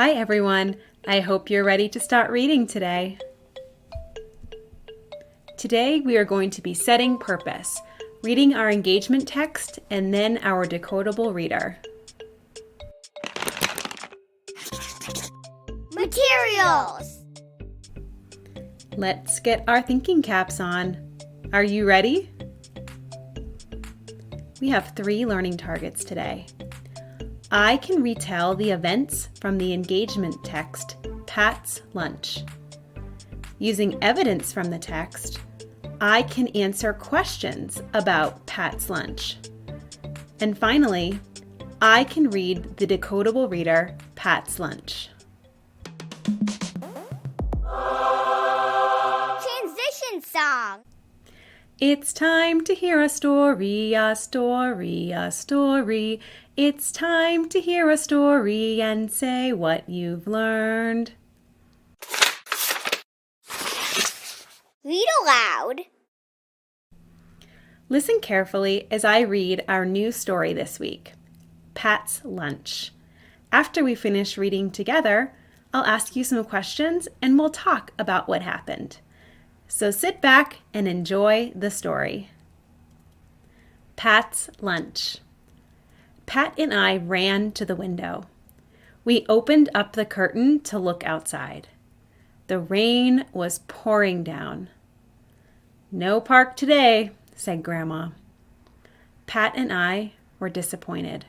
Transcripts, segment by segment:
Hi everyone, I hope you're ready to start reading today. Today we are going to be setting purpose, reading our engagement text and then our decodable reader. Materials! Let's get our thinking caps on. Are you ready? We have 3 learning targets today. I can retell the events from the engagement text, Pat's Lunch. Using evidence from the text, I can answer questions about Pat's lunch. And finally, I can read the decodable reader, Pat's Lunch. Transition song! It's time to hear a story, a story, a story. It's time to hear a story and say what you've learned. Read-aloud! Listen carefully as I read our new story this week, Pat's Lunch. After we finish reading together, I'll ask you some questions and we'll talk about what happened. So sit back and enjoy the story. Pat's Lunch. Pat and I ran to the window. We opened up the curtain to look outside. The rain was pouring down. "No park today," said Grandma. Pat and I were disappointed.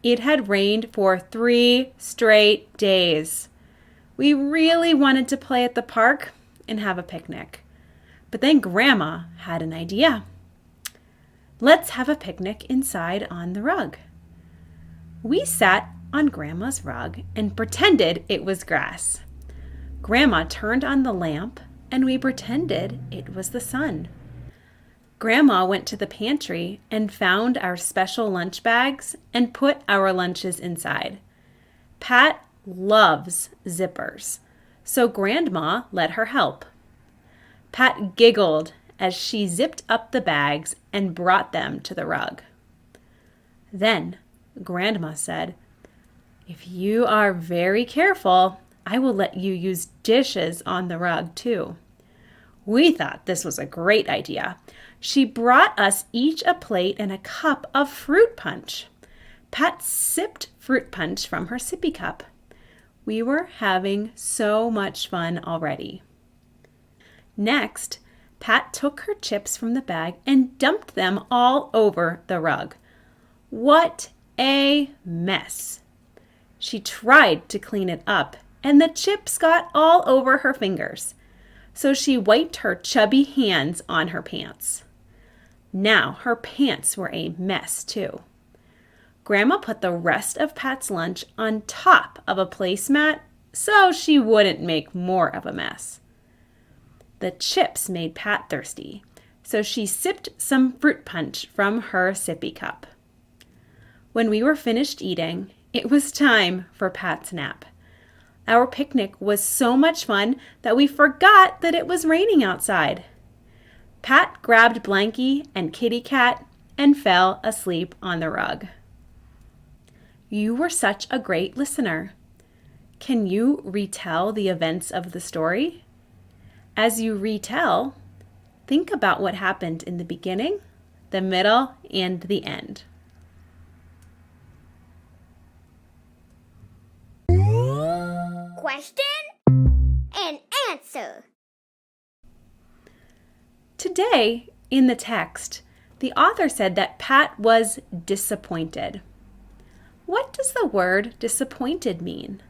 It had rained for 3 straight days. We really wanted to play at the park and have a picnic. But then Grandma had an idea. "Let's have a picnic inside on the rug." We sat on Grandma's rug and pretended it was grass. Grandma turned on the lamp and we pretended it was the sun. Grandma went to the pantry and found our special lunch bags and put our lunches inside. Pat loves zippers, so Grandma let her help. Pat giggled as she zipped up the bags and brought them to the rug. Then Grandma said, "If you are very careful, I will let you use dishes on the rug too." We thought this was a great idea. She brought us each a plate and a cup of fruit punch. Pat sipped fruit punch from her sippy cup. We were having so much fun already. Next, Pat took her chips from the bag and dumped them all over the rug. What a mess! She tried to clean it up, and the chips got all over her fingers. So she wiped her chubby hands on her pants. Now her pants were a mess too. Grandma put the rest of Pat's lunch on top of a placemat so she wouldn't make more of a mess. The chips made Pat thirsty, so she sipped some fruit punch from her sippy cup. When we were finished eating, it was time for Pat's nap. Our picnic was so much fun that we forgot that it was raining outside. Pat grabbed Blanky and Kitty Cat and fell asleep on the rug. You were such a great listener. Can you retell the events of the story? As you retell, think about what happened in the beginning, the middle, and the end. Question and answer. Today, in the text, the author said that Pat was disappointed. What does the word disappointed mean?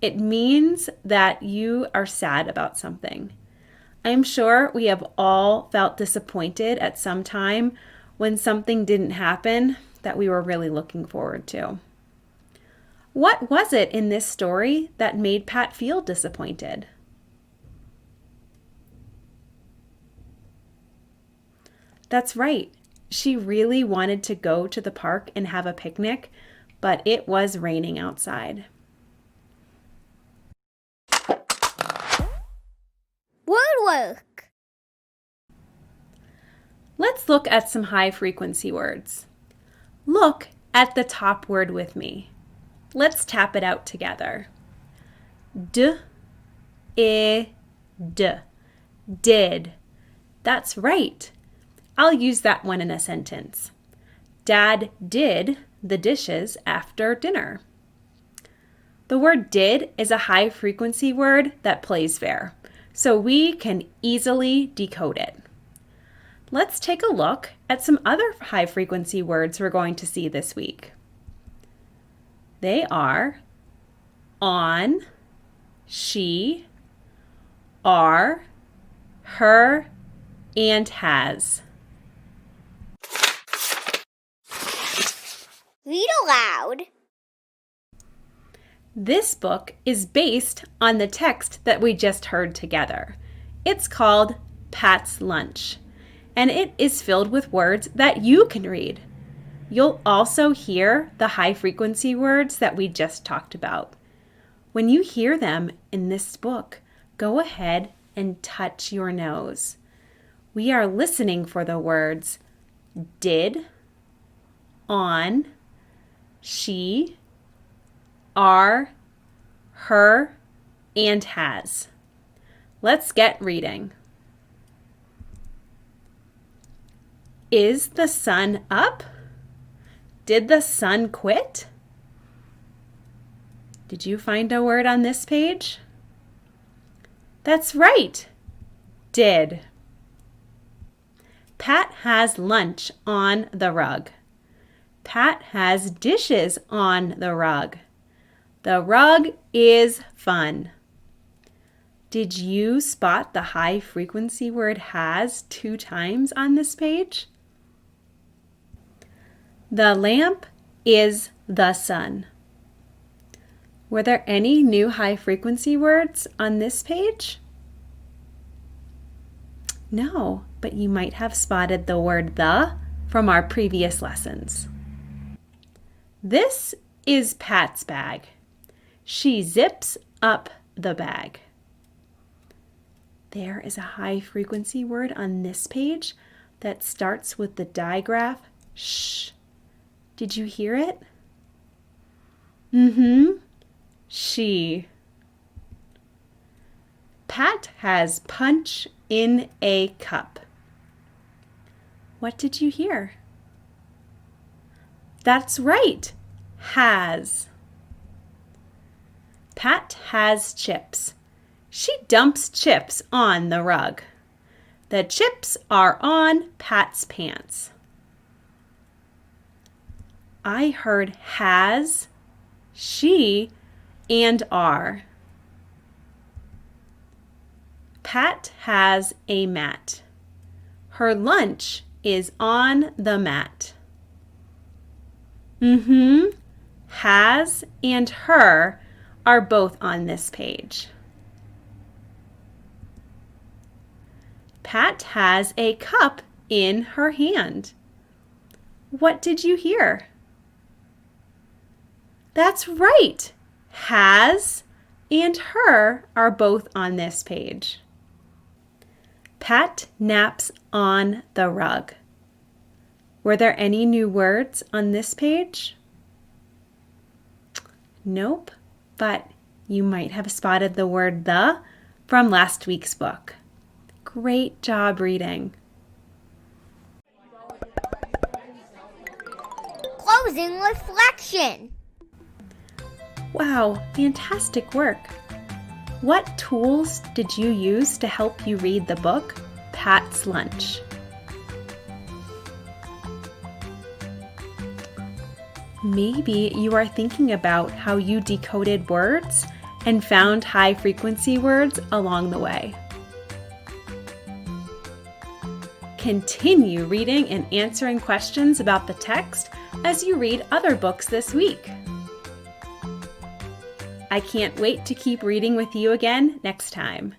It means that you are sad about something. I'm sure we have all felt disappointed at some time when something didn't happen that we were really looking forward to. What was it in this story that made Pat feel disappointed? That's right. She really wanted to go to the park and have a picnic, but it was raining outside. Word work. Let's look at some high frequency words. Look at the top word with me. Let's tap it out together. D, I, D. Did. That's right. I'll use that one in a sentence. Dad did the dishes after dinner. The word did is a high frequency word that plays fair, so we can easily decode it. Let's take a look at some other high frequency words we're going to see this week. They are on, she, are, her, and has. Read aloud. This book is based on the text that we just heard together. It's called Pat's Lunch, and it is filled with words that you can read. You'll also hear the high frequency words that we just talked about. When you hear them in this book, go ahead and touch your nose. We are listening for the words did, on, she, are, her, and has. Let's get reading. Is the sun up? Did the sun quit? Did you find a word on this page? That's right. Did. Pat has lunch on the rug. Pat has dishes on the rug. The rug is fun. Did you spot the high frequency word has 2 times on this page? The lamp is the sun. Were there any new high frequency words on this page? No, but you might have spotted the word the from our previous lessons. This is Pat's bag. She zips up the bag. There is a high frequency word on this page that starts with the digraph sh. Did you hear it? She. Pat has punch in a cup. What did you hear? That's right, has. Pat has chips. She dumps chips on the rug. The chips are on Pat's pants. I heard has, she, and are. Pat has a mat. Her lunch is on the mat. Has and her are both on this page. Pat has a cup in her hand. What did you hear? That's right. Has and her are both on this page. Pat naps on the rug. Were there any new words on this page? Nope, but you might have spotted the word the from last week's book. Great job reading. Closing reflection. Wow, fantastic work. What tools did you use to help you read the book, Pat's Lunch? Maybe you are thinking about how you decoded words and found high frequency words along the way. Continue reading and answering questions about the text as you read other books this week. I can't wait to keep reading with you again next time.